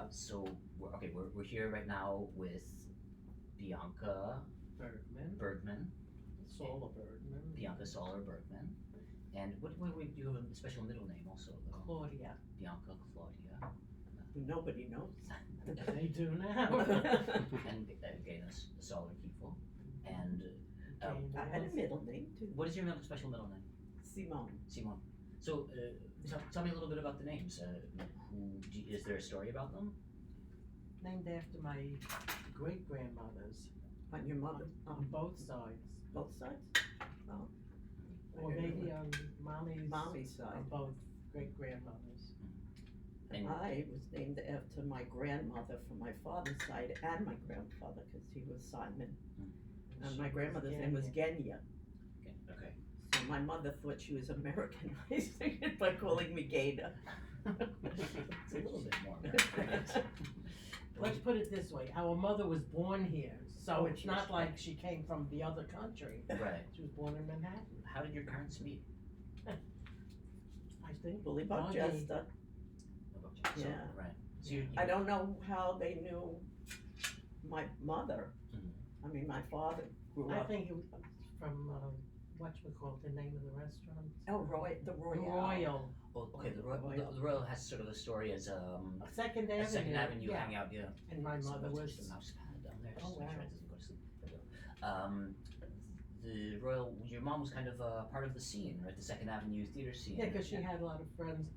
So we're here right now with Bianca Bergman, Sauler Bergman. Bianca Sauler Bergman, and what do you have a special middle name also? Claudia. Bianca Claudia. Nobody knows. They do now. And Gayna Sauler Kieval. And I had a middle name too. what is your special middle name? Simone. Simone. So tell me a little bit about the names. Is there a story about them? Named after my great grandmothers On your mother, on both sides. both sides? Oh. Or maybe on Mommy's side. on both great grandmothers. And I was named after my grandmother from my father's side and my grandfather because he was Simon. And my grandmother's name was Gayna. okay. So my mother thought she was Americanizing it by calling me Gayna. It's a little bit more American. Let's put it this way, our mother was born here, so Oh, it's not like she came from the other country. Right. She was born in Manhattan, How did your parents meet? I think. Bully Doggy. Buckchester. So, Yeah. right. So you I don't know how they knew my mother. Mhm. I mean, my father grew I up. think it was from, whatchamacallit, the name of the restaurant? Oh, the Royale. Royal. Oh, okay. The Royal. Royal has sort of a story as Second a Avenue. Second Avenue yeah. hangout. Yeah. And my So mother let's was, touch the mouse pad down there. Oh, Just to make sure wow. it doesn't go to sleep. There we go. The Royal. Your mom was kind of part of the scene, right? The Second Avenue theater scene. yeah, because she had a lot of friends,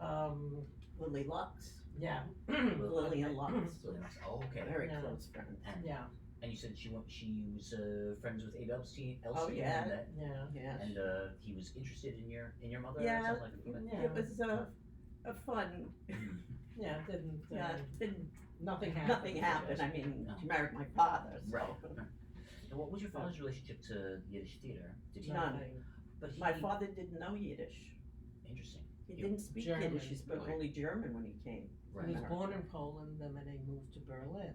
Lily Lux. yeah. Lillian Lux. Really nice. Oh, okay. Very Yeah. close friend. Yeah, And you said she was friends with Abe Elsie. Oh, yeah. And, that, yeah. Yeah. and he was interested in your mother. Yeah. Or something like that? Yeah. It was a fun. Yeah, it didn't, Yeah, nothing happened. nothing happened. I mean, No. she married my father, so. Right. And what was your father's relationship to Yiddish theater? Did he? None. Nothing. But he, My father didn't know Yiddish. Interesting. He You- didn't speak German, Yiddish. He spoke really? only German when he came. Right. He was born in Poland, and then they moved to Berlin.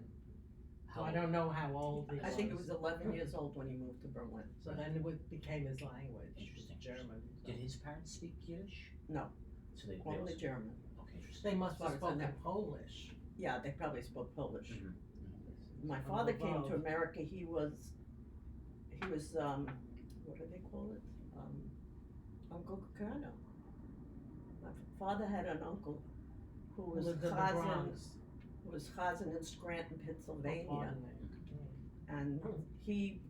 So How, I don't know how old he was. I think it was 11 years old when he moved to Berlin. So then it became his language. Interesting. German. So. Did his parents speak Yiddish? No. So they Only also, German. okay, interesting. They must As far have as I spoken know. Polish. Yeah, they probably spoke Polish. Mhm. My From father came above. to America. He was what do they call it? Uncle Colonel. My father had an uncle who was Lived in the Chazan, Bronx. who was Chazan in Scranton, Pennsylvania, Pardon me. and he,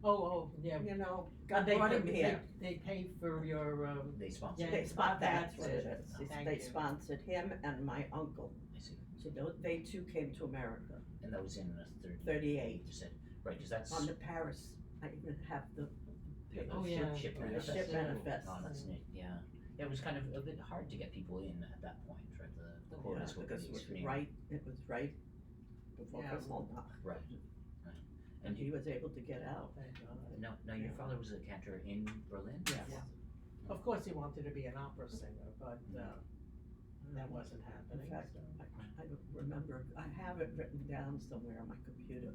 Oh, yeah. you know, And brought him here. They paid for your, They sponsored. Yeah. They sponsored That's what what it it is. is. Thank They you. sponsored him and my uncle. I see. So they too came to America. And that was in 38. You said right because that's On the Paris, I even have the Oh, yeah. ship Yeah, manifest. ship manifest. Oh, that's neat. Yeah. It was kind of a bit hard to get people in at that point, right? The quotas were because pretty it was extreme. right. It was right before Yeah. Kristallnacht, Right. and he was able to get out. thank God. No, your father was a cantor in Berlin. Yes. Yeah. Of course, he wanted to be an opera singer, but that wasn't happening. In fact, so. I don't remember. I have it written down somewhere on my computer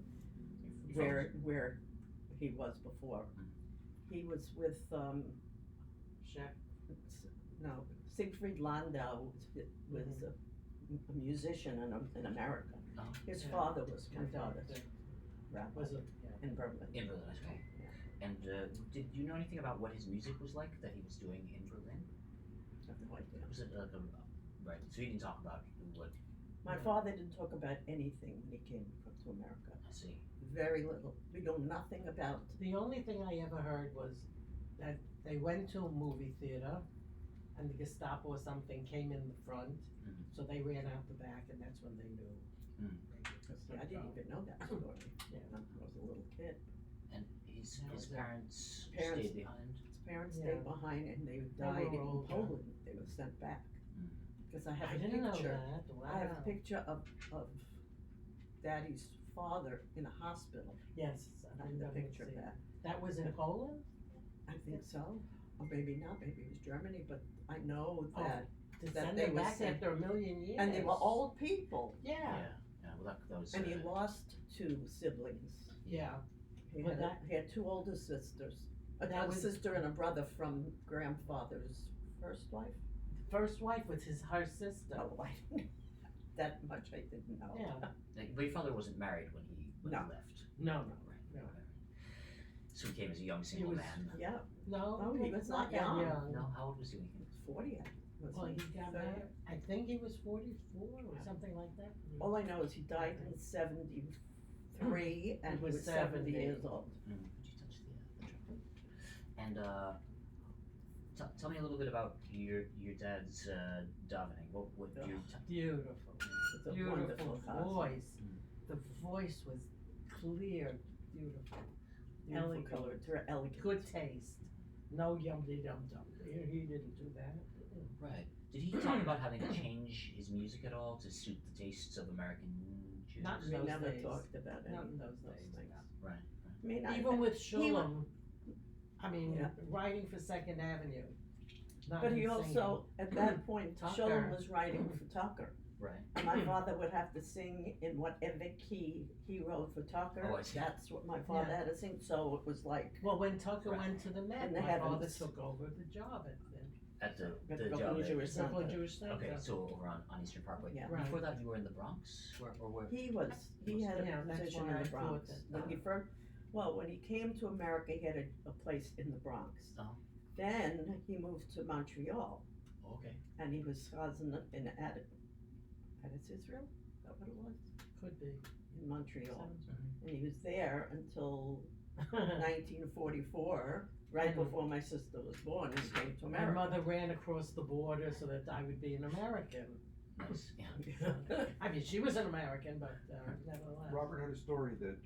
Your where he was before. He was with Chef. Siegfried Landau was a musician in America. Oh. His Yeah. father was my father's Conductor. rabbi Was it? in Berlin. In Berlin, that's right. Yeah. And did you know anything about what his music was like that he was doing in Berlin? I have no idea. Was it like a right? So he didn't talk about what My Yeah. father didn't talk about anything when he came to America. I see. Very little. We know nothing about. The only thing I ever heard was that they went to a movie theater and the Gestapo or something came in the front, Mhm. so they ran out the back and that's when they knew. Mm. I didn't even know that story. Yeah. I was a little kid. And his That was it. parents Parents- stayed behind. His parents Yeah. stayed behind and they died in older. Poland. They were sent back. Mm. Because I have I a didn't know picture. that. Wow. I have a picture of Daddy's father in a hospital. Yes, I I have didn't the know picture of see that. That was in Poland? I think so. Or maybe not. Maybe it was Germany. But I know Oh, that. To that send they them were back sent- after a million years. And they were old people. Yeah, Yeah. Well, that was. And he lost 2 siblings. yeah. He But had, that- he had 2 older sisters. That A was- sister and a brother from grandfather's first wife. First wife was her sister. Oh, I that much I didn't know. Yeah. Like, but your father wasn't married when he No. left. No, Right. no. Okay. So he came as a young single was- man. Yeah, no. Oh, he was not that young. No, how old was he when he he came? was 40. Was Well, he got 30? married. I think he was 44 or something like that. All I know is he died in 73 and he was 70 years old. Could you touch the trumpet? And tell me a little bit about your dad's davening. What do you Beautiful. It's a Beautiful wonderful cosmos. voice. The voice was clear, beautiful. Beautiful Elegant. color, elegant. Good taste. No yum-de-dum-dum. He didn't do that. Right. Did he talk about having to change his music at all to suit the tastes of American Jews? Not in We those never days. talked about any Not of in those those days, things. no. Right. I mean, Even with he Shulam, I mean, Yeah. writing for Second Avenue. Not but he in also, at that point, Tucker. Shulam was writing for Tucker. Right. And my father would have to sing in whatever key he wrote for Tucker. Oh, I see. That's what my father Yeah. had to sing. So it was like singing. Well, when Tucker Right. went to the Met, In the my father heavens. took over the job at At the Brooklyn job. Jewish Brooklyn Center. Jewish Center. Okay, so over on Eastern Parkway. Yeah. Right. Before that, you were in the Bronx, or where? He had Yeah, a that's position why in I the thought Bronx. that- When he first, when he came to America, he had a place in the Bronx. Oh. Then he moved to Montreal, Okay. and he was chazan in Eretz Israel. Is that what it was? Could be. In Montreal, Sounds and he was there until right. 1944, right Mhm. before my sister was born, and he came to My America. mother ran across the border so that I would be an American. Nice. Yeah. I mean, she was an American, but nevertheless. Robert had a story that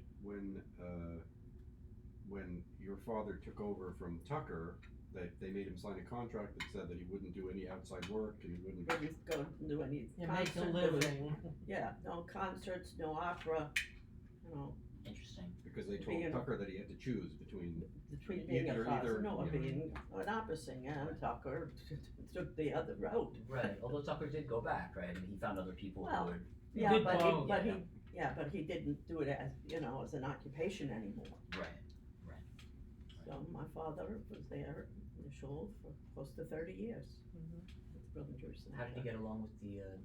when your father took over from Tucker, that they made him sign a contract that said that he wouldn't do any outside work and he wouldn't. Wouldn't go do any You make a concert, living. Yeah, no concerts, no opera, you know, Interesting. Because they Being told a- Tucker that he had to choose between. between being a Either- chazan or yeah. being an opera singer, and Tucker took the other road. Right. Although Tucker did go back, right? I mean, he found other people Well, who would. He Yeah, did but both. he didn't do it as, as an occupation anymore. Right. So my father was there in the shul for close to 30 years. Mhm. With Brooklyn Jewish Center. How did he get along with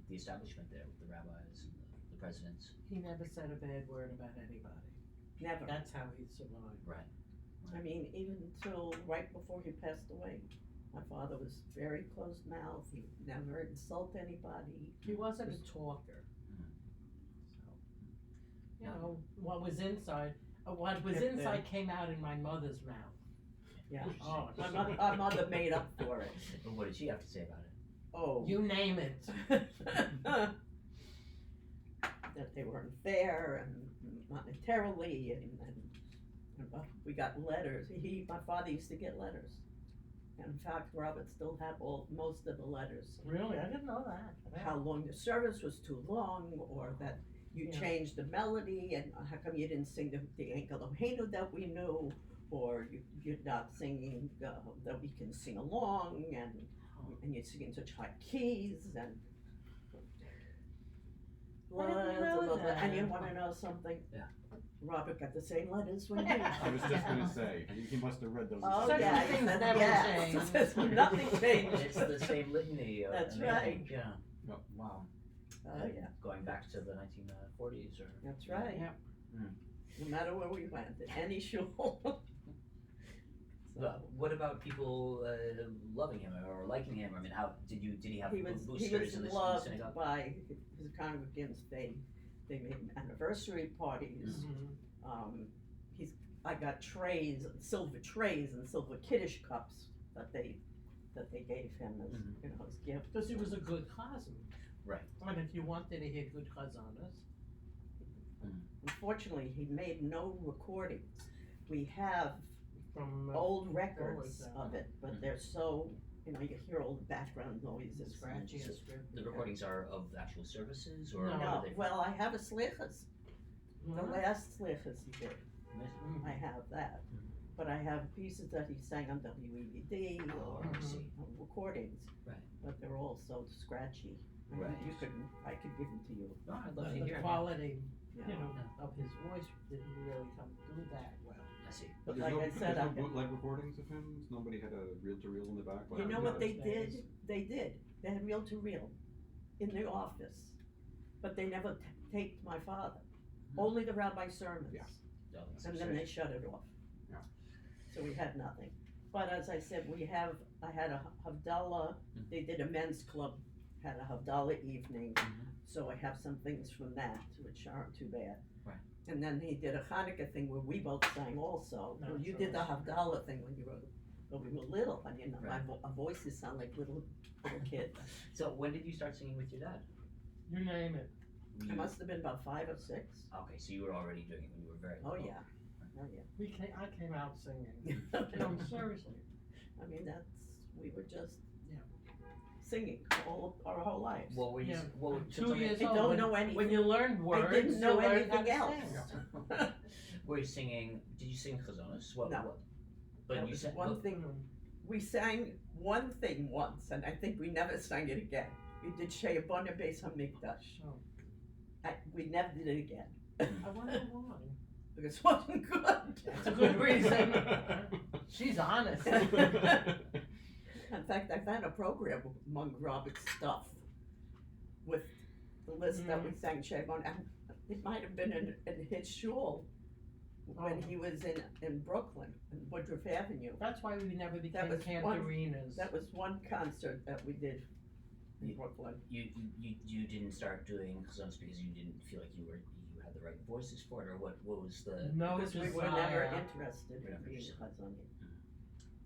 the establishment there, with the rabbis and the presidents? He never said a bad word about anybody. Never. That's how he survived. I mean, even until right before he passed away, my father was very closed-mouthed. He would never insult anybody. He wasn't a talker. Mhm. So, you know, what was inside Yeah. inside came out in my mother's mouth. Yeah. Oh, Our mother made up for it. And what did she have to say about it? Oh. You name it. That they were unfair and monetarily, and we got letters. My father used to get letters. And in fact, Robert still had most of the letters. Really? I didn't know that. How long the service was too long, or that you Yeah. changed the melody, and how come you didn't sing the Enkel Ohenu that we knew, or you're not singing that we can sing along, and you're singing such high keys, and I didn't know that. and you want to know something? Yeah. Robert got the same letters when he I was just gonna say, he must have read those. Oh, Certain yeah, things that's- never yes. change. Nothing changed. It's the same litany. That's amazing. right. Yeah. Yep. Wow. Oh, yeah, Going back to the 1940s or. that's right. Yeah. No matter where we went, any shul. But what about people loving him or liking him? I mean, how did he have He was boosters in the loved synagogue? by his congregants. They made anniversary parties. Mhm. I got silver trays and silver kiddush cups that they gave him as Mhm. as gift. Because he was a good chazan. Right. And if you wanted to hear good chazanas, Unfortunately, he made no recordings. We have from old records always, of it, but Mhm. they're so you hear all the background noises. scratchy So and script. The recordings are of actual services or? No. are No, they from- well, I have a slichas. The Mhm. last slichas he did. Amazing. I have that. Mhm. But I have pieces that he sang on WEBD Oh, or I see. recordings. Right. But they're all so scratchy. I mean, Right. I could give them to you. No, I'd love to The hear. quality, Yeah. you know, of his voice didn't really come through that well. I see. But There's like no, I said, there's no I can, bootleg recordings of him. Nobody had a reel-to-reel in the back. you know what they those days. did? They had reel to reel in the office. but they never taped my father. Only the rabbi sermons. Yeah. Oh, that's And then absurd. they shut it off. Yeah. So we had nothing. But as I said, I had a Havdalah, they did a men's club, had a Havdalah evening. So I have some things from that, which aren't too bad. Right. And then he did a Hanukkah thing where we both sang also. No, Well, you so did the that's- Havdalah thing when we were little, and you know, Right. our voices sound like little kids. So when did you start singing with your dad? You name it. You- I must have been about 5 or 6. Okay, so you were already doing it when you were very Oh, little. yeah. Oh, yeah. I came out singing. No, seriously. I mean, we were just Yeah. singing our whole lives. What were you? Yeah. What were, so 2 tell me- years I old. don't when, know anything. When you learned words, didn't know you learned anything how to else. sing. Were you singing? Did you sing chazonos? What? No. What? But That you was said one thing. We sang one thing once, and I think we never sang it again. We did She'ebona Beis HaMikdash. Oh. We never did it again. I wonder why. Because it wasn't good. That's a good reason. She's honest. In fact, I found a program among Robert's stuff with the list that we sang She'ebona. And it might have been in his shul when Oh. he was in Brooklyn, in Woodruff Avenue. That's why we never became was one- cantorinas. That was one concert that we did in Brooklyn. you didn't start doing chazonos because you didn't feel like you had the right voices for it, or what was the? No Because we were desire. never interested We're in never being interested. chazanian.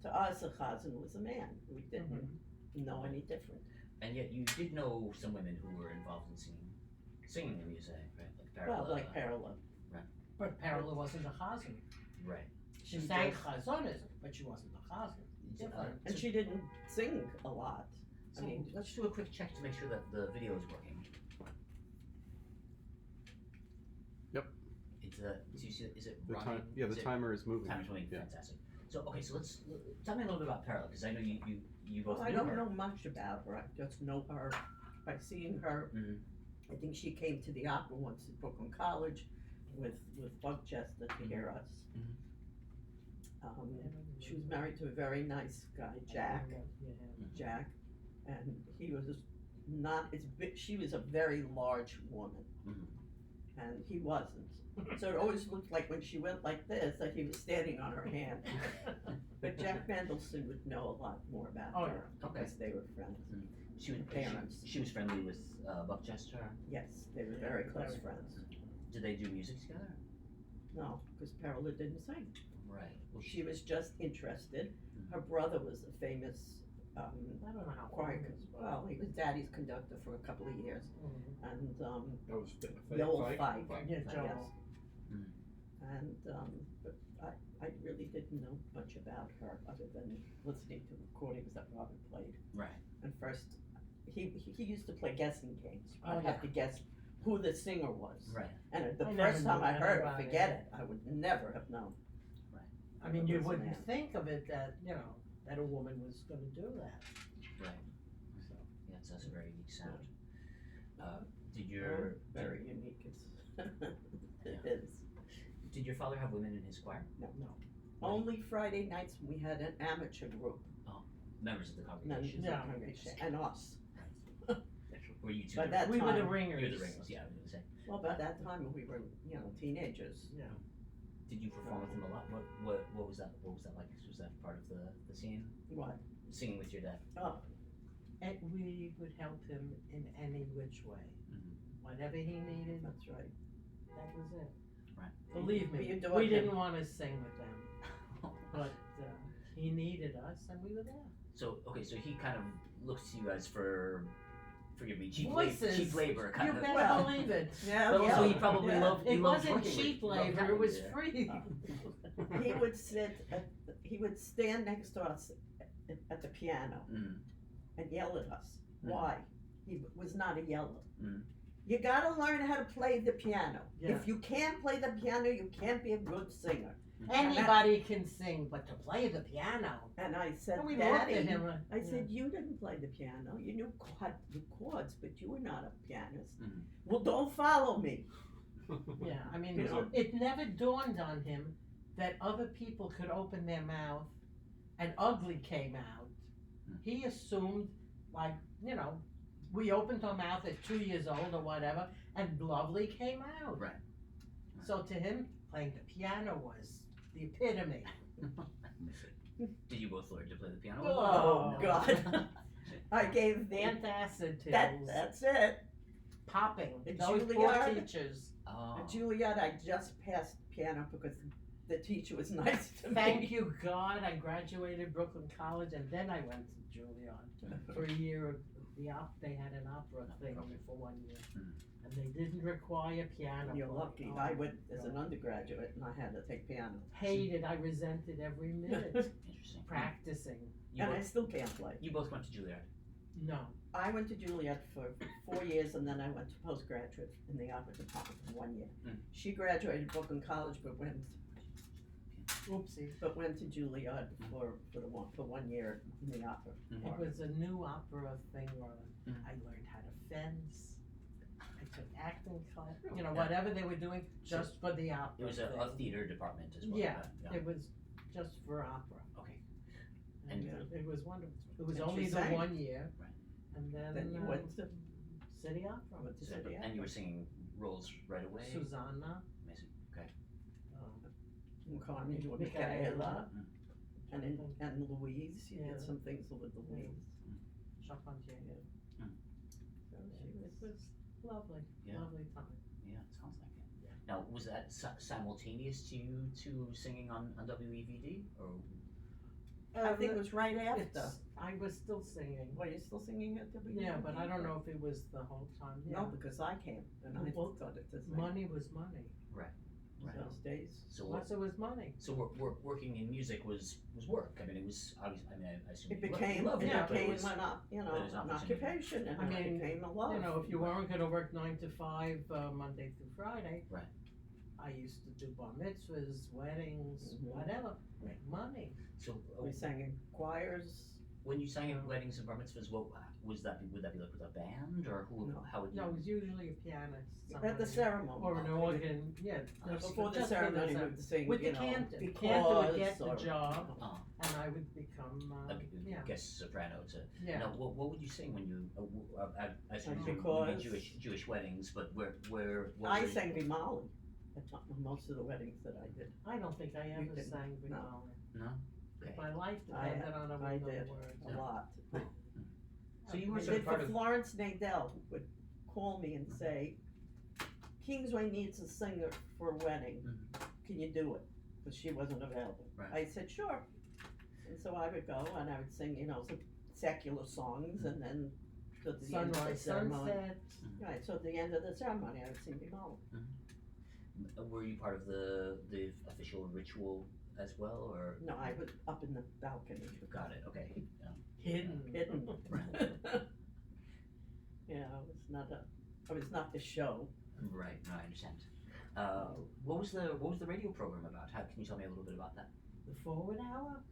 To us, a chazan was a man. We didn't Mhm. know any different. And yet you did know some women who were involved in singing the music, right? Like Parallel. Well, like Parallel. But Parallel wasn't a chazan. Right. She She sang did. chazonis, but she wasn't a chazan. Different. And she didn't sing a lot. So let's do a quick check to make sure that the video is working. Yep. It's so you see, is it The running? time, yeah, the Is it- timer is moving. Timer's moving. Yeah. Fantastic. So okay, so let's tell me a little bit about Parallel because I know you both. Well, I knew don't her. know much about her. I just know her by seeing her. Mhm. I think she came to the opera once at Brooklyn College with Buckchester to hear us. She was married to a very nice guy, Jack. Jack, and he was not as big. She was a very large woman, Mhm. and he wasn't. So it always looked like when she went like this, that he was standing on her hand. But Jack Mendelsohn would know a lot more about Oh, her yeah. Okay. because they were friends. She was Parents. She was friendly with Buckchester. Yes, they were very close Very friends. Did they do music together? No, because Parola didn't sing. Right. Well, She was just interested. Her brother was a famous I don't know how choir. old it is, but- Well, he was Daddy's conductor for a couple of years, Mhm. and That was the old fight. Yeah, I Joel. guess. Mm. And but I really didn't know much about her other than listening to recordings that Robert played. Right. And first, he used to play guessing games. Oh, I'd have to guess who the singer was. Right. And the I never first time knew I heard it, anybody. forget it. I would never have known. I mean, you It was a wouldn't man. think of it that, that a woman was gonna do that. Right. So. Yeah, that's a very unique sound. Did Oh, your very unique. It Yeah. is. Did your father have women in his choir? No. Only Friday nights we had an amateur group, Members of the members congregation. of Yeah. the congregation, and us. Were you two? By the- that We were the time, ringers. You were the ringers. Yeah, I was gonna say. well, by that time we were, teenagers. Yeah. Did you perform with him a lot? What was that? What was that like? Was that part of the scene? What? Singing with your dad. Oh, And we would help him in any which way. Mhm. Whatever he needed, that's right. that was it. Right. Believe We me, adored we him. didn't want to sing with them, but he needed us and we were there. So okay, so he kind of looks to you guys for forgive me, cheap Voices. labor kind You of. better Well, believe it. Yeah, But also yeah, he probably yeah. loved. He It loved wasn't working with cheap you. Loved labor, having it was you there. free. He would he would stand next to us at the piano Mm. and yell at us. Mm. Why? He was not a yeller. Mm. You gotta learn how to play the piano. Yeah. If you can't play the piano, you can't be a good singer. Anybody can sing, but to play the piano. And I said, And we looked Daddy, at him. I said, you didn't play the piano. You knew the chords, but you were not a pianist. Mhm. Well, don't follow me. Yeah, I mean, You know? it never dawned on him that other people could open their mouth and ugly came out. Mm. He assumed, like, we opened our mouth at 2 years old or whatever, and Lovely came out. Right. So to him, playing the piano was the epitome. Did you both learn to play the piano? Oh, No. God. I gave Antacid pills, that's it. popping. And Those poor Juilliard? teachers. Oh. At Juilliard, I just passed piano because the teacher was nice to me. Thank you, God. I graduated Brooklyn College, and then I went to Juilliard for a year. Of they had an opera thing for 1 year, and they didn't require piano. You're playing. lucky. Oh, I went as an God. undergraduate and I had to take piano. Hated. I resented every minute Interesting. practicing. You And I both, still can't play. you both went to Juilliard. No. I went to Juilliard for 4 years and then I went to postgraduate in the opera department for 1 year. She graduated Brooklyn College but went Oopsie. to Juilliard for 1 year in the opera. It was a new opera thing where Mhm. I learned how to fence. I took acting class. You know, Yeah. whatever they were doing, just for the opera. It was a thing. theater department as well. Yeah. Yeah. It was just for opera. Okay. And And- it was wonderful. It was And only she the sang. 1 year. Right. And then, Then you went to City Opera. went to So, City and you were singing roles right away. Susanna. Amazing. Okay. Carmen with Michaela. Michaela Mm. and Louise. She Yeah. did some things with Louise. Charpentier. So It was lovely. Yeah. Lovely time. Yeah, it sounds like it. Now, was that simultaneous to you two singing on WEVD, or I think it was right after. I was still singing. Were you still singing at WB? Yeah, but I don't know if it was the whole time. Yeah. No, because I came and I Well, thought it the same. Money was money. right? Those days. So Once it was money. so working in music was work. I mean, it was obviously. I mean, I assume It you became loved it, but it was, an opportunity. occupation and I mean, it became a love. You know, if you weren't going to work 9 to 5 Monday through Friday. Right. I used to do bar mitzvahs, weddings, Mhm. whatever. Make money. So We sang in choirs. when you sang at weddings and bar mitzvahs, what was that? Would that be like with a band, or who? No. How would you? No, it was usually a pianist. At the ceremony. Or an organ. Yeah. Before the just for ceremony, we cer- would sing, With you the know, cantor. The because cantor would get the or- job. Oh, And I would become, like yeah. guest soprano to. Yeah. Now, what would you sing when you? I assume Like you because- made Jewish weddings, but where? What I were- sang Bimali at most of the weddings that I did. I don't think I ever didn't. sang No. Vivaldi. No. Okay. My life I depended on a I another did word. a lot. So you were I sort did of part for of. Florence Nadell would call me and say, Kingsway needs a singer for a wedding. Can you do it? Because she wasn't available. Right. I said, sure. And so I would go and I would sing, you know, some secular songs and then to the end of the Sunrise, ceremony. sunset. Right, so at the end of the ceremony I would sing Bimali. Were you part of the official ritual as well, or? No, I was up in the balcony. Got it. Okay. Yeah. Hidden. Hidden. Right. Yeah, I was not the show. Right. No, I understand. What was the radio program about? Can you tell me a little bit about that? The forward hour?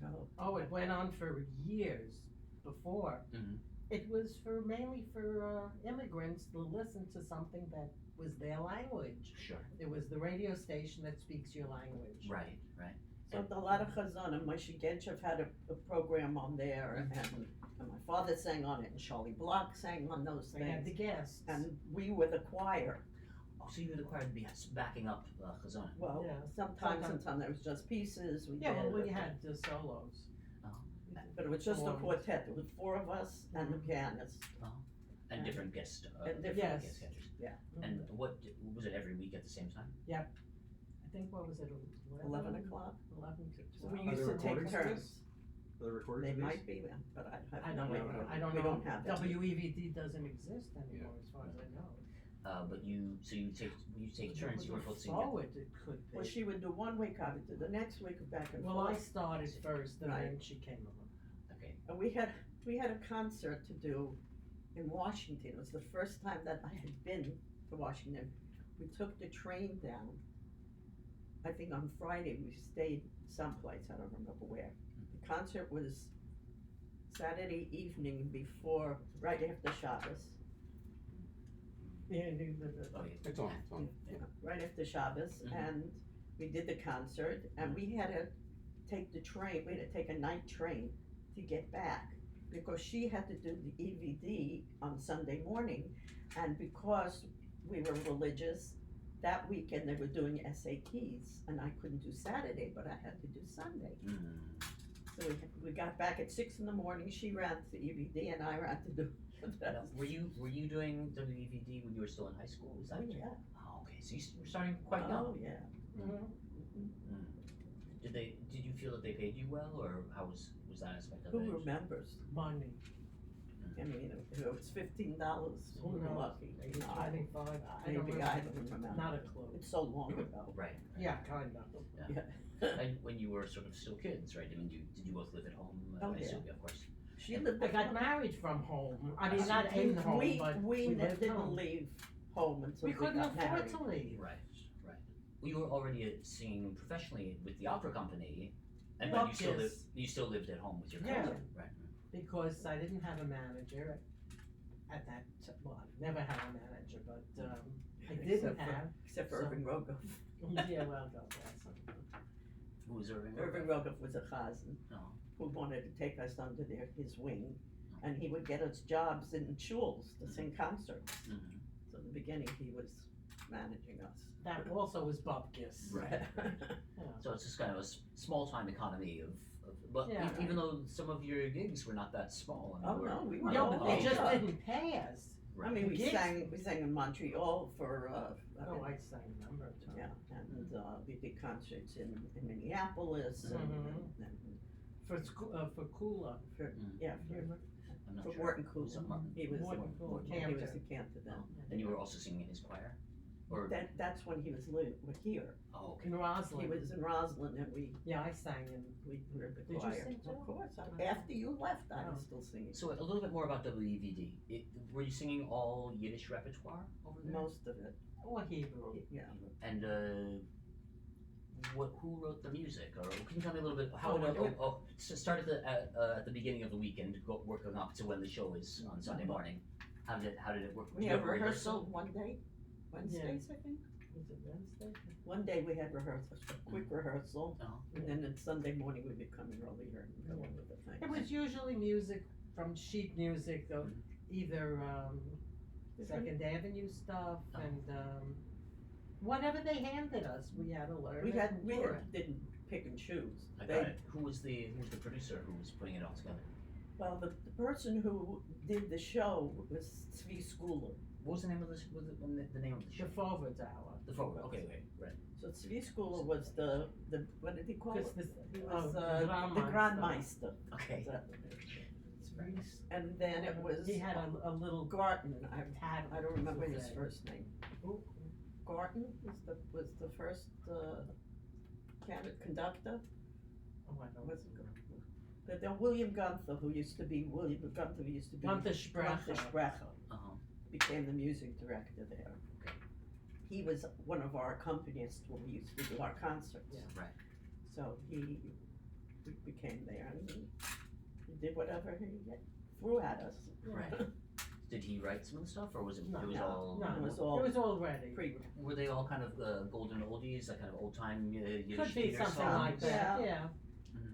Oh, Oh, it went on for years before. Mhm. It was mainly for immigrants to listen to something that was their language. Sure. It was the radio station that speaks your language. Right. Right. so a lot of Chazan and Moshe Genchev had a program on there and my father sang on it and Charlie Block sang on those They had the things. guests. And we were the choir. Oh, so you were required to be backing up Chazon. Well, Yeah. sometimes it was just pieces. We yeah, well, did, we had the solos. but it was just a Forms. quartet. There was 4 of us and the pianist. And different guest. And different Yes. guest catchers. Yeah. And what was it every week at the same time? I think, what was it, 11 o'clock. 11 to So 12? we Are used there to take recordings of turns. this? Are there recordings They of these? might be, but I I don't have no know. idea. I don't We know. don't have that. WEVD doesn't exist anymore, as far as I know. But you take turns. You were both singing. Forward, it could be. Well, she would do 1 week, I would do the next week back and Well, I forth. started first, and Right. then she came along. Okay. And we had a concert to do in Washington. It was the first time that I had been to Washington. We took the train down. I think on Friday we stayed someplace, I don't remember where. The concert was Saturday evening right after Shabbos. Yeah, Oh yeah. It's on, it's on. Yeah. Right after Shabbos, Mhm. and we did the concert, and we had to take the train, we had to take a night train to get back. because she had to do the EVD on Sunday morning, and because we were religious, that weekend they were doing SATs, and I couldn't do Saturday, but I had to do Sunday. So we got back at 6 in the morning, she ran to EVD, and I ran to do Now, were you doing WVD when you were still in high school? Was that? Oh, yeah. Oh, okay. So you were starting quite young. Oh, yeah. Did you feel that they paid you well, or how was that aspect of Who it? remembers? Money. I mean, if it was $15, Who we were knows? lucky. Maybe No, 25. I don't maybe remember. I don't remember. Not a clue. It's so long ago. Right. Yeah, kind of. And when you were sort of still kids, right? I mean, did you both live at home? Oh, I yeah. assume, of course. She lived I at got home. married from home. I mean, not in home, but we lived didn't home. leave home until We we couldn't got afford married. to leave. Right. Well, you were already singing professionally with the opera company, and Well, but you yes. still lived at home with your Yeah. cousin, right? Because I didn't have a manager at that, well, I never had a manager, but I didn't Except for- have. Except for So- Irving Rogoff. Yeah, well, God bless him. Who was Irving? Irving Rogoff was a chazan Oh. who wanted to take us under his wing, and he would get us jobs in shuls to sing concerts. Mhm. So in the beginning, he was managing us. That also was Bupkis. Right. Yeah. So it's just kind of a small time economy but Yeah. even though some of your gigs were not that small. I mean, Oh, no, we were No, all but they over. just didn't pay us. I mean, we Gigs. sang in Montreal for, Oh, I sang a number of times. yeah, and we did concerts in Minneapolis and For school, for Kula. yeah, I'm not for sure. Wharton Was it Kula. Martin? He was Morton Kula, he was Cantor. the Cantor then. And you were also singing in his choir? Or That's when he was here. oh, okay. He In Roslyn. was in Roslyn, and we Yeah, I sang in. were the Did you choir. sing too? Of course, Oh. after you left, I was Oh. still singing. So a little bit more about WEVD. Were you singing all Yiddish repertoire over there? Most of it, Or Hebrew. yeah. And who wrote the music? Or can you tell me a little bit how Oh, it went? no. So start at the beginning of the weekend, working up to when the show is on Sunday morning. How did it work? We Did you had have a rehearsal one day, Wednesdays, I think. Was it Wednesday? One day we had rehearsal, a quick rehearsal, Oh. and then on Sunday morning we'd be coming earlier and going with the thing. It was usually music from sheet music, of either Second Avenue stuff Oh. and whatever they handed us, we had to learn. We it had, and we do had, it. didn't pick and choose. I They- got it. Who was the producer who was putting it all together? Well, the person who did the show was Tzvi Schooler. What was the name of this? Was it the name of the show? The forwards hour. The forward. Okay, wait, right. So Tzvi Schooler was the, what did he call it? Because this, He oh, was, the the Grandmeister. Okay. Is that what it is? And then it was He had a little Garten, tad. I don't remember his buffet. first name. Ooh. Garten was the first, conductor. Oh, I don't Was- know. Then William Gunther, who used to be Gunther Sprecher. Gunther Sprecher, Uh-huh. became the music director there. He was one of our accompanists when we used to do our concerts. Yeah. Right. So he became there and he did whatever he threw at us. Right. Did he write some of the stuff, or was it? No, it was all. No, It was it all was all ready. Were they all kind of golden oldies, like kind of old time Yiddish Could be theater something songs? like that, yeah.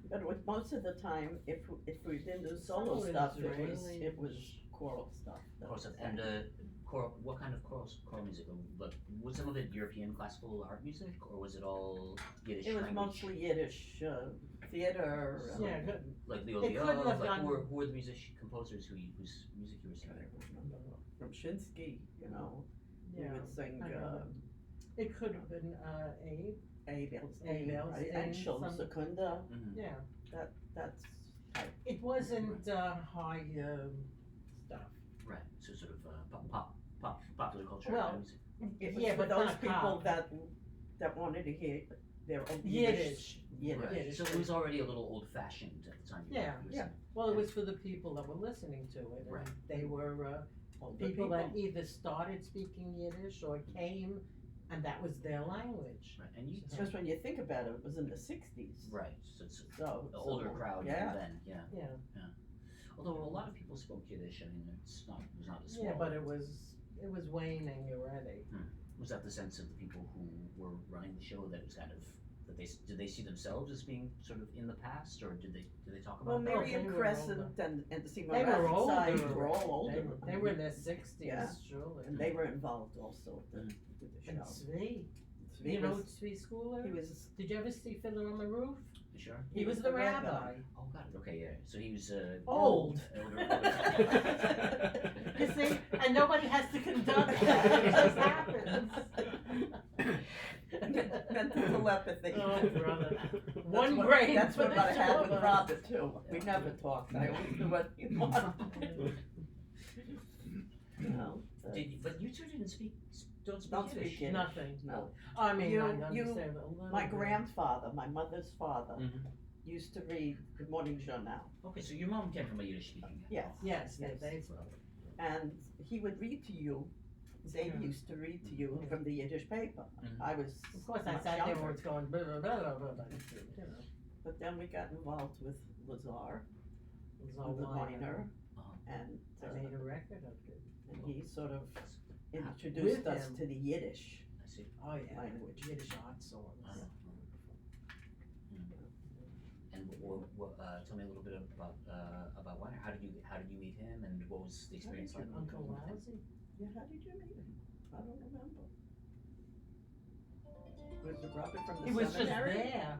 But most of the time, if we didn't do Some solo was stuff, Israeli. it was choral stuff. that Choral stuff. was And sang. choral. What kind of choral music? Like, was some of it European classical art music, or was it all Yiddish It was language? mostly Yiddish theater. Yeah, good. Like the They ODO, couldn't have like done- who were the composers whose music you were singing? From Shinsky, you know, we Yeah. would sing I know It could have been Abe, Abe Abe Elstein, and Elstein, Shul some- Secunda. Mm-hmm. yeah. That's type. It wasn't high stuff. Right. So sort of popular culture Well, kind of music. It was Yeah, for but those not people pop. that wanted to hear their own Yiddish. Yiddish. Right. Yiddish. So it was already a little old fashioned at the time. Yeah, you were yeah. singing. Well, it was for the people that were listening to it, and Right. they were Older people that either started speaking Yiddish or came, and that was their language. Right. And you. Because when you think about it, it was in the 60s. Right. So it's So the older crowd yeah. then. Yeah. Yeah, Although a lot of people spoke Yiddish. I mean, it was not as small. yeah, but it was waning already. Was that the sense of the people who were running the show, that it was kind of did they see themselves as being sort of in the past, or did they talk Well, about that? Miriam they were Crescent older. and the Seymour They were Rabbit older. side were all older. They were in their 60s, Yeah. surely. And they were involved also with the And show. Zvi. Zvi You know was- Zvi Schooler? he was Did you ever see Fiddler on the Roof? You sure? He was the rabbi. Oh, got it. Okay, yeah. So he was Old. older. You see? And nobody has to conduct that. It just happens. mental telepathy. Oh, brother. That's One what- brain That's for what the I two had of with us. Robert too. We never talked. I always knew what he wanted. No, But you two don't speak Don't Yiddish. speak Yiddish. Nothing. no. I mean, You- I you- understand a little My bit. grandfather, my mother's father, Mhm. used to read the Morning Journal, Okay, so your mom came from a Yiddish speaking. Yes. Yes, Yes. they and he would read to you. They Yeah. used to read to you from the Yiddish paper. Mhm. I was Of course, I much sat there younger. where it's going, blah, blah, blah, blah, blah, blah, you know. But then we got involved with Lazar, It was all the minor. minor, Uh-huh. and I made a record of it. he sort of With introduced us him. to the Yiddish. I see. Oh, yeah. Language. Yiddish art songs. Uh-huh. And tell me a little bit about Weiner. How did you meet him, and what was the experience like? Uncle with him? Lousy? Yeah, how did you meet him? I don't remember. Was it Robert from the He was just seminary? there.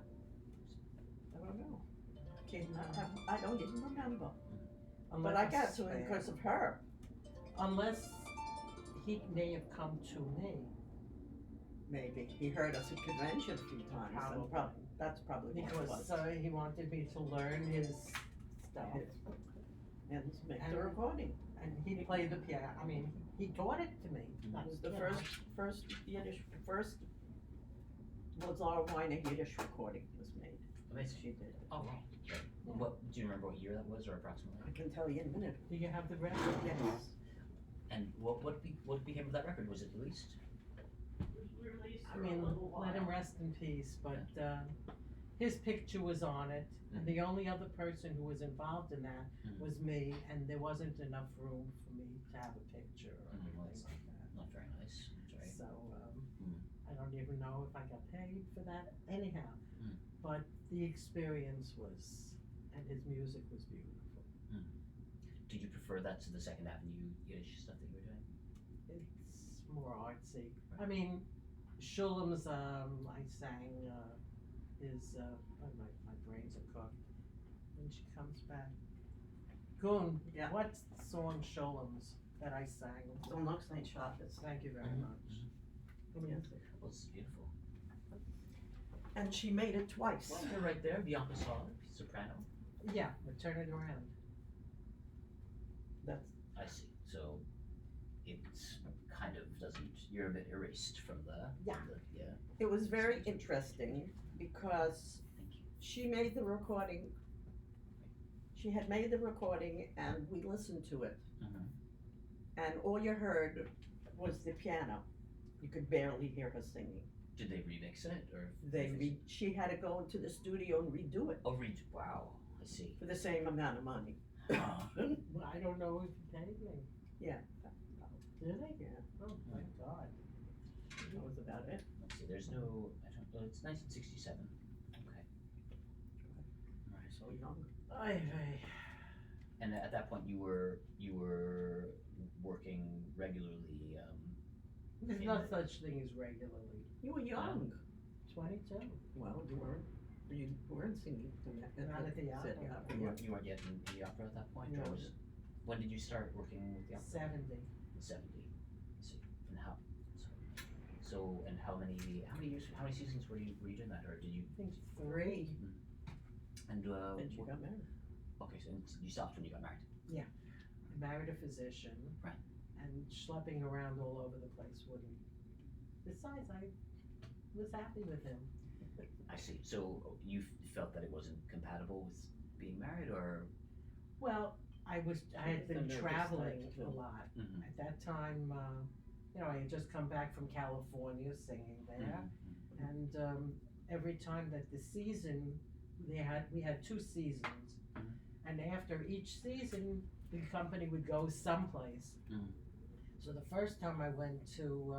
I don't know. I don't even remember. But Unless I got to him because of her. Unless he may have come to me. Maybe he heard us at convention a few times. And Probably. that's probably what it Because was. he wanted me to learn his stuff. And make And- the recording. And he played the piano. I mean, he taught it to me. It was the You know. first Lazar Weiner Yiddish recording was made. Amazing. She did. Oh, wow. What do you remember? What year that was, or approximately? I can tell you in a minute. Do you have the record? Yes. And what became of that record? Was it released? I mean, let him rest in peace, but his picture was on it. And the only other person who was involved in that was me, and there wasn't enough room for me to have a picture or anything Well, like that's that. not very nice. Sorry. So, I don't even know if I got paid for that anyhow. But the experience was, and his music was beautiful. Did you prefer that to the Second Avenue Yiddish stuff that you were doing? It's more artsy. I mean, Shulam's, I sang his, oh, my brains are cooked. When she comes back. Gun, Yeah. what song Shulam's that I sang? So next night shot this. Thank you very much. Yes. Well, it's beautiful. And she made it twice. Well, you're right there, Bianca Sauler, soprano. Yeah, but turn it around. That's I see. So it kind of doesn't. You're a bit erased from the. Yeah. Yeah. It was very interesting because Thank you. she made the recording. She had made the recording and we listened to it. Mhm. And all you heard was the piano. You could barely hear her singing. Did they remix it or? She had to go into the studio and redo it Oh, wow. I see. for the same amount of money. Huh. Well, I don't know if you paid me. Yeah. Did they? Yeah. Oh, thank God. That was about it. Let's see. There's no. I don't know. It's 1967. Okay. All right. So young. And at that point, you were working regularly. There's no such thing as regularly. You were young. 22. Well, you weren't singing Not at the opera. City Opera. You weren't yet in the opera at that point, No. or was it? When did you start working with the opera? 70. In 70. I see. And how? So and how many years? How many seasons were you doing that, or did you? I think 3. And Then she got married. okay, so you stopped when you got married. I married a physician. Right. And schlepping around all over the place wouldn't. Besides, I was happy with him. I see. So you felt that it wasn't compatible with being married, or? Well, I had It's a been nervous traveling type, too. a lot. Mhm. At that time, I had just come back from California singing there. Mhm. And every time that the season, we had 2 seasons. Mhm. And after each season, the company would go someplace. Mhm. So the first time I went to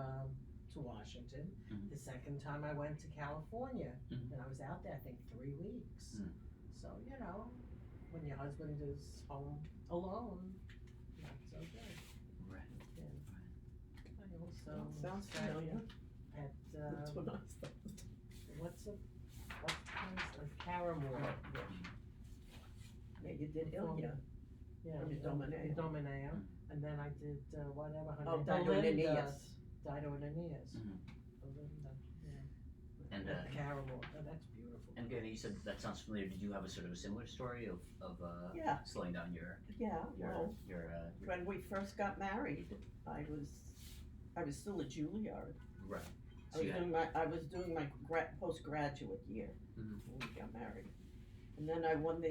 to Washington. Mhm. The second time I went to California, Mhm. and I was out there, I think, 3 weeks. Mm. So, you know, when your husband is home alone, not so good. Right. I also Sounds studied familiar. at, That's what I thought. what's the place, like Paramore. Yeah, you did Ilya. Yeah, Or Domineo. Domineo. Mm. And then I did, whatever her Oh, name, Dido Belinda. Aeneas. Dido and Aeneas. Mhm. Belinda, And at Paramore. Oh, that's beautiful. and Gayna, you said that sounds familiar. Did you have a sort of a similar story of Yeah. slowing down your Yeah, well, when we first got married, I was still at Juilliard. right? I So was you had, doing my postgraduate year Mhm. when we got married, and then I won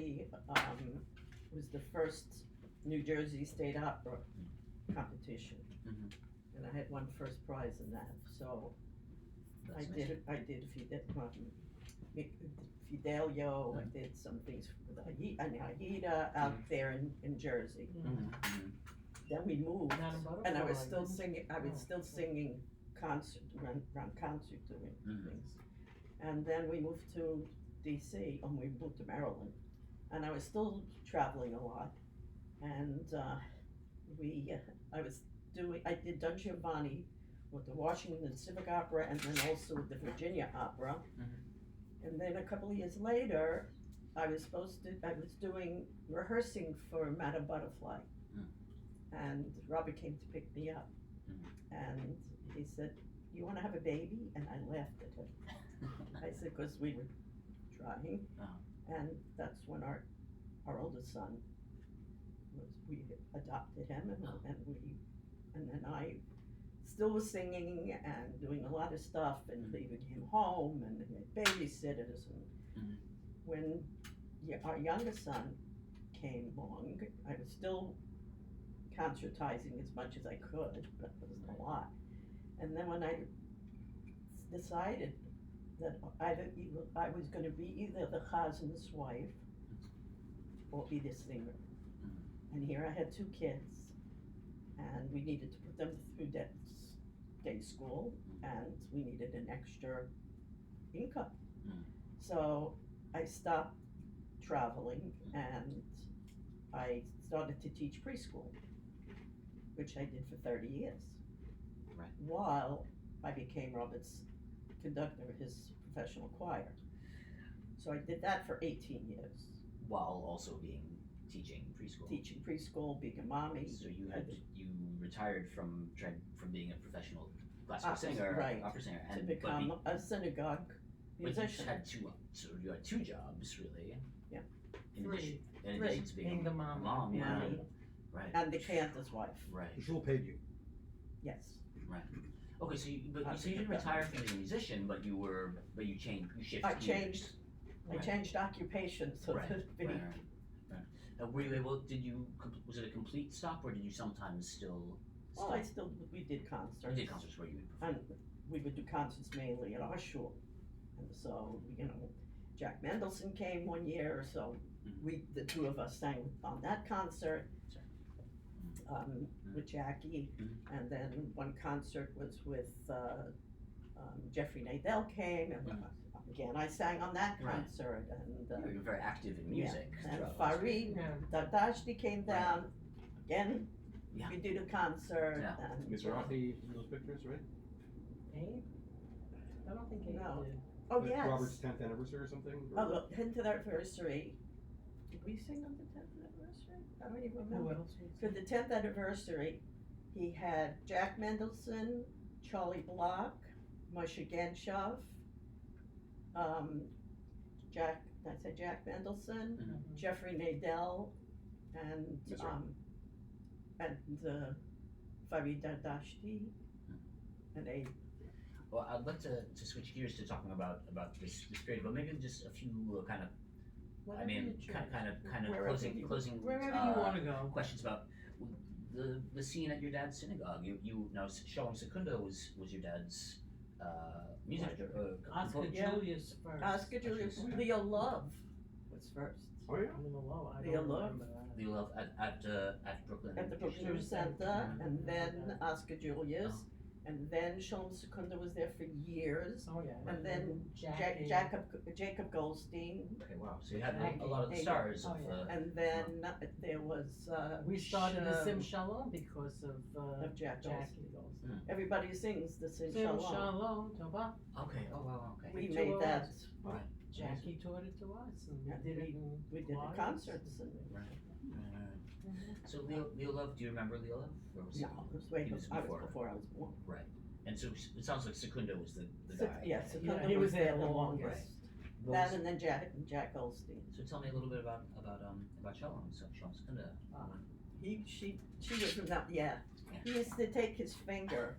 was the first New Jersey State Opera competition, Mhm. and I had won first prize in that. So that's I nice. did Fidelio. I did some things with Aida out there in Jersey. Mhm. Mhm. Then we moved, Madame Butterfly. and I was still singing. I was Oh. still singing around concert doing Mhm. things. And then we moved to DC, and we moved to Maryland, and I was still traveling a lot. And I did Don Giovanni with the Washington Civic Opera, and then also with the Virginia Opera. And then a couple of years later, I was rehearsing for Madame Butterfly. And Rabbi came to pick me up, and he said, "You want to have a baby?" And I laughed at him. I said, "Because we were trying." And that's when our oldest son we adopted him, and then I still was singing and doing a lot of stuff and leaving him home and we had babysitters. And when our youngest son came along, I was still concertizing as much as I could, but it wasn't a lot. And then when I decided that I was going to be either the chazan's wife or be the singer. And here I had 2 kids, and we needed to put them through day school, and we needed an extra income. So I stopped traveling, and I started to teach preschool, which I did for 30 years. Right. While I became Robert's conductor of his professional choir. So I did that for 18 years. While also teaching preschool. Teaching preschool, being a mommy. So you retired from being a professional classical singer, right, opera singer, to become a synagogue musician. But you had 2 jobs really. Yeah. In Three. addition to being the mom. mom, yeah. Mommy. Right. And the cantor's wife. Right. The shul paid you. Yes. Okay, so you didn't retire from being a musician, but you shifted. I gears. changed. I Right. changed occupation, so Right. to Right. speak. Now, were you able? Was it a complete stop, or did you sometimes still? Well, we did concerts. You did concerts where you would perform. And we would do concerts mainly at our shul. And so, Jack Mendelson came one year, so the 2 of us sang on that concert. With Jackie, and then one concert was with Jeffrey Nadell came, and again I sang on that concert, and you were very active in music. and throughout Farid Dardashti came down again. Yeah. We did a concert. Yeah. And, Mizrahi in those pictures, right? Abe? I don't think Abe No. did. oh Like yes. Robert's 10th anniversary or something? Or- Oh, look, 10th anniversary. Did we sing on the 10th anniversary? I don't even Who remember. else was For the 10th anniversary, he had Jack Mendelson, Charlie Block, Moshe Genshov, Jack Mendelson, Jeffrey Nadell, and That's right. Farid Dardashti, and Abe. Well, I'd like to switch gears to talking about this period, but maybe just a few kind of Whatever you choose. kind of Wherever closing Wherever you want to go. questions about the scene at your dad's synagogue. You now Shalom Secunda was your dad's music Oscar Yeah. Julius first. Oscar Julius, Leo Love was first. Oh yeah. I don't know, I Leo don't Love. remember that. You love at Brooklyn. At the Brooklyn Sure. Center, and then Oscar Julius, and then Shalom Secunda was there for years, Oh, yeah. and then Jackie. Jacob Goldstein, Okay, wow. So you had Jackie. a lot of the Hey, stars oh, of. yeah. and then there was We started the Sim Sh- Shalom because of Jack Jackie Goldstein. Goldstein. Everybody sings the Sim Sim Shalom. Shalom, Tova. Okay. Oh wow. Okay. We To made that. us. Right. Jackie taught it to us, and Yeah, we did it in We did the choirs. concerts and So Leo Love, do you remember Leo Love? Or was no, it was way He was I was before. before I was born. And so it sounds like Secunda was the guy. Yes, Yeah, Secunda he was was there there the long, longest. right. What That was- and then Jack Goldstein. so tell me a little bit about Shalom. So Shalom Secunda. She was from that, yeah. He used to take his finger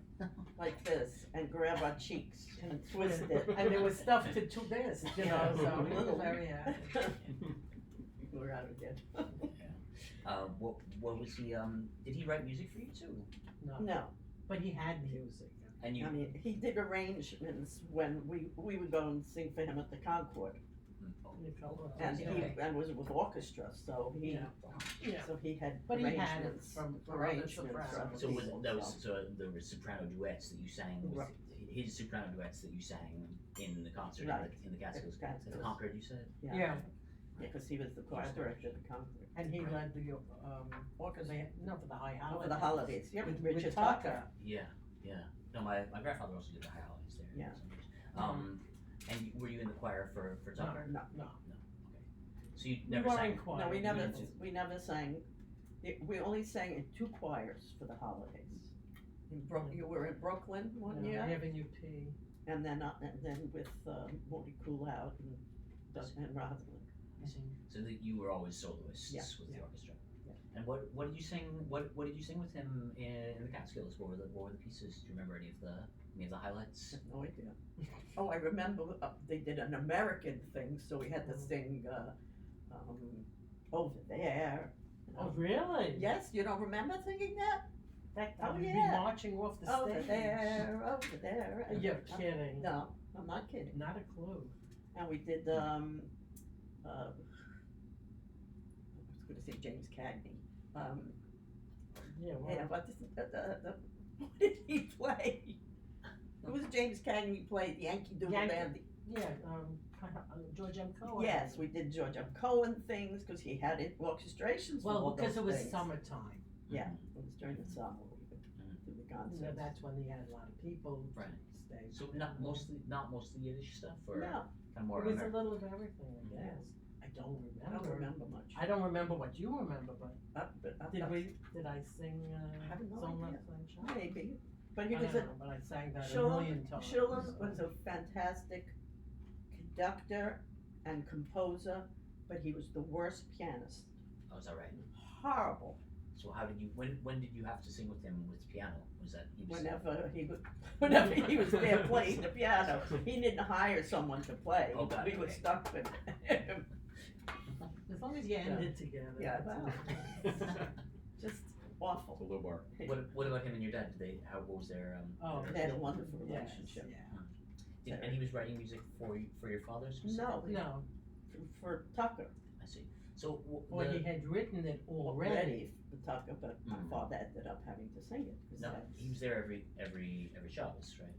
like this and grab our cheeks and twist it. And there was stuff to this, you know, so we were very happy. We're out of it. What was he? Did he write music for you too? No, But he had music. And you. I mean, he did arrangements when we would go and sing for him at the Concord. And he was with orchestra, so he Yeah. so he had But he had it arrangements from other arrangements for sopranos. other So was people, that was so there were soprano duets that you sang. Was Right. his soprano duets that you sang in the concert Right. in the Catskills. Catskills. At the Concord, you said. Yeah, because he was the choir director at the Concord. and he led the, Orchestra. no, for the high holidays. For the holidays, yeah, With Richard Tucker. Yeah. No, my grandfather also did the high holidays there. Yeah. And were you in the choir for Tucker? No. So you We never weren't sang. in choir. No, we You never, didn't- we never sang, we only sang in 2 choirs for the holidays. You were in Brooklyn one year, Avenue P. and then with Morty Coolout and Rosalind. So that you were always soloists Yeah. with the Yeah. orchestra. Yeah. And what did you sing? What did you sing with him in the Catskills? What were the pieces? Do you remember any of the highlights? I have no idea. Oh, I remember they did an American thing, so we had to sing Over There. Oh, really? Yes, you don't remember singing that? In fact, I Oh, would be yeah. marching off the Over stage. there, over there. You're kidding. No, I'm not kidding. Not a clue. And we did, I was gonna say James Cagney. Yeah, well, Yeah, but what did he play? It was James Cagney played Yankee Doodle Yankee- Dandy. yeah, George M. Cohen. Yes, we did George M. Cohen things, cause he had it, orchestrations for all Well, because those it was things. summertime. Yeah, it was during the summer we would do the You know, concerts. that's when they had a lot of people Right. stay. So not mostly Yiddish stuff, or No, kind of more It was a American? little of everything, I Yeah. guess. I don't remember. I don't remember much. I don't remember what you remember, but did I sing I have no Song idea. Left Sunshine? Maybe, but he I was don't a know, but I sang that a Shalom million times. Shalom was a fantastic conductor and composer, but he was the worst pianist. Oh, is that right? Horrible. So how did you? When did you have to sing with him with piano? Was that he was? Whenever he was there playing the piano, he didn't hire someone to play. Oh, got We it, were okay. stuck with him. As long as you ended together. Yeah, that's well. all. Just awful. It's a low bar. What about him and your dad? What was their Oh, They had a wonderful Yes, relationship. yeah. and he was writing music for your father specifically? No, No, for Tucker. I see. So or he had written it already. Already for Tucker, but my Mhm. father ended up having to sing it. 'Cause no, that's- he was there every Shabbos, right?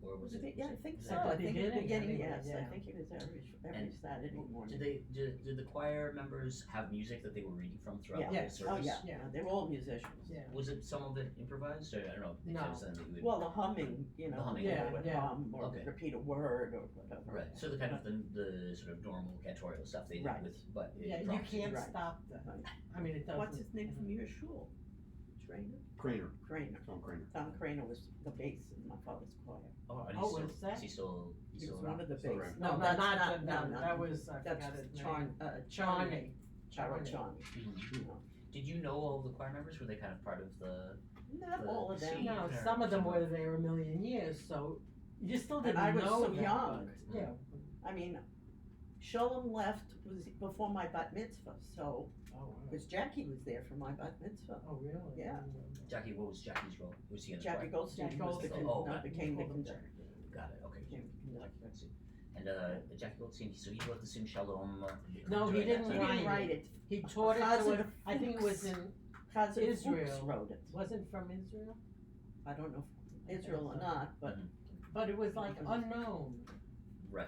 Or was it? Yeah, I think was so. it- I think in the beginning, anyway, yes. I yeah. think he was there every And Saturday morning. Did the choir members have music that they were reading from throughout Yeah. the Yes. whole Oh, service? yeah, Yeah. they were all musicians. Yeah. Was it some of it improvised, or I don't know if No. it was something that you would? Well, the humming, The humming, people yeah, would yeah. hum or Okay. repeat a word or whatever. Right. So the kind of the sort of normal cantorial stuff they did Right. with, but Yeah, you drums. can't Right. stop that. Right. I mean, it doesn't. What's his name from your shul? Trainer? Craner, Craner. Tom Craner. Tom Craner was the bass in my father's choir. Oh, and Oh, he's was that? is he still? He He's was still one of the Still bass. around. No, that's not no, that was I That's forgot his name. Charney. Charney. Charney. Mhm. Did you know all the choir members? Were they kind of part of the? Not The all of them. scene. No, Or some of them some were there a million years, so you still didn't I was know so them, young. but, yeah. I mean, Sholem left was before my bat mitzvah, so, Oh, wow. because Jackie was there for my bat mitzvah. Oh, really? Yeah. Jackie, what was Jackie's role? Was he in the Jackie choir? Goldstein Jackie was the, Goldstein. Oh, no, okay. became the Called him conductor. Got it. Okay. Became the conductor. Let's see. And Jackie Goldstein, so he wrote the Sim Shalom. No, he during that didn't He time? didn't write it. He taught it Chazan to, I think it was in, Chazan Israel. Fuchs wrote it. wasn't from Israel? I don't know. Israel or not, but But it was like unknown, Right.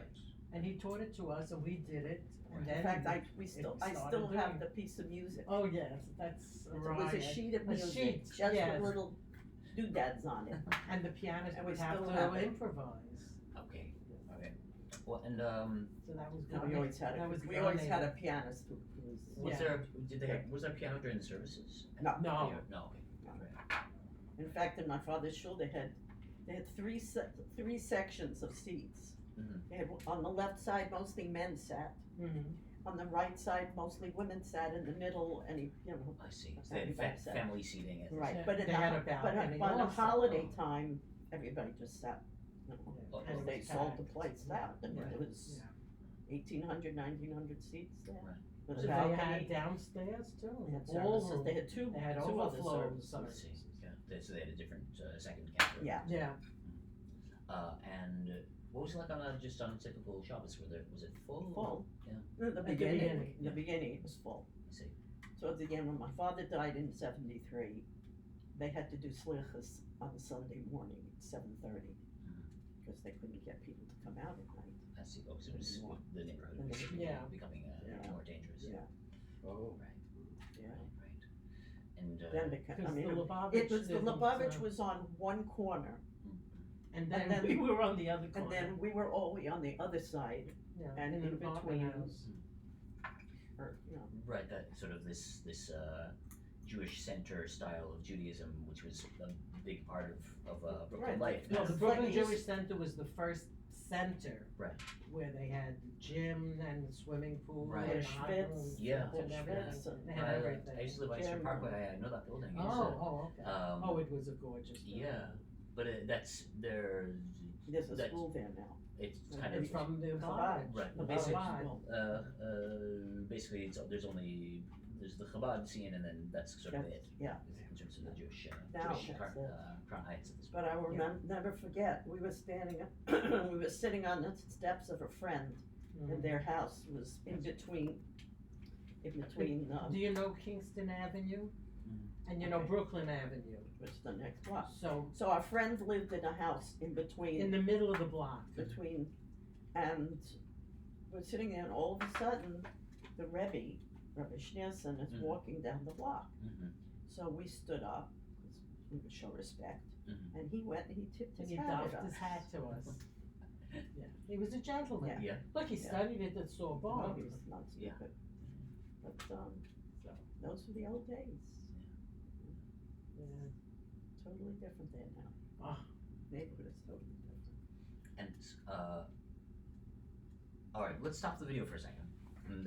and he taught it to us, and we did it, and then. in fact, I started still have doing- the piece of music. Oh, yes, that's It was right. a sheet of A music, sheet, just yes. with little doodads on it. And the pianist And we would have still to have it. improvise, Okay. Okay. Well, and so that was No, good. we always had That was we always had a donated. pianist who was. was Yeah. there did they have, was there piano during the services? No. No. No. Okay. No. Right. In fact, in my father's shul, they had three sections of seats. Mhm. They had on the left side mostly men sat. Mhm. On the right side, mostly women sat. In the middle, I see. So they had family seating. right. Yeah, But they had a balcony on the also. holiday time, everybody just sat. Oh, Because it they was sold the packed. place out. I mean, Right. it was 1,800, 1,900 seats there. Right. With So a they balcony. had downstairs too, They had ballroom. services. They had two They had other overflow services. I see. services. Yeah. So they had a different second cantor. Yeah. Yeah, And what was it like on a typical Shabbos? Was it full? Full. Yeah. No, the At the beginning, beginning, the beginning it was full. I see. Towards the end, when my father died in '73, they had to do slichas on Sunday morning at 7:30 because they couldn't get people to come out at night. I see. Oh, 'cause it was the neighborhood was Yeah. becoming Yeah. more dangerous. Yeah. Oh. Right. Yeah. Right. And Then I because mean, the Lubavitch it was the didn't, Lubavitch was on one corner, and then then- we were on the other corner. and then we were all on the other side, Yeah, and in the in apartment between- house. or right, that sort of this Jewish center style of Judaism, which was a big part of Brooklyn Right. life. No, Yes. the It's Brooklyn like you Jewish Center was the first center. Right. Where they had the gym and the swimming pool Right. and the hot Schwitz, rooms Yeah. the and everything. Schwitz, and They had I everything. used to live on Eastern Gym. Parkway. I know that building. It's, Okay. um, Oh, it was a gorgeous building. yeah, but that's there's there's a That's- school there now. it's And kind It's of from the Chabad. Lubavitch. Right, The basically- Chabad. basically there's the Chabad scene, and then that's sort of it. Yeah. In terms of the Jewish Now Jewish that's it. Crown Heights at this But point. I never forget, we were we were sitting on the steps of a friend, Mm. and their house was in between, Do you know Kingston Avenue? And you know Okay. Brooklyn Avenue. which is the next block. So So our friend lived in a house in in between, the middle of the block. and we're sitting there, and all of a sudden, the Rabbi Schneerson, is Mhm. walking down the block. Mhm. So we stood up, 'cause we would show respect, Mhm. and he went and he tipped And his he hat doffed at his us. hat to us. Yeah, he was a gentleman. Yeah. Yeah. Look, he Yeah. studied at the Sorbonne. No, he's not Yeah. stupid. But, So. those were the old days. Yeah. Totally different there now. Ah. Neighborhood is totally different. And all right, let's stop the video for a second. And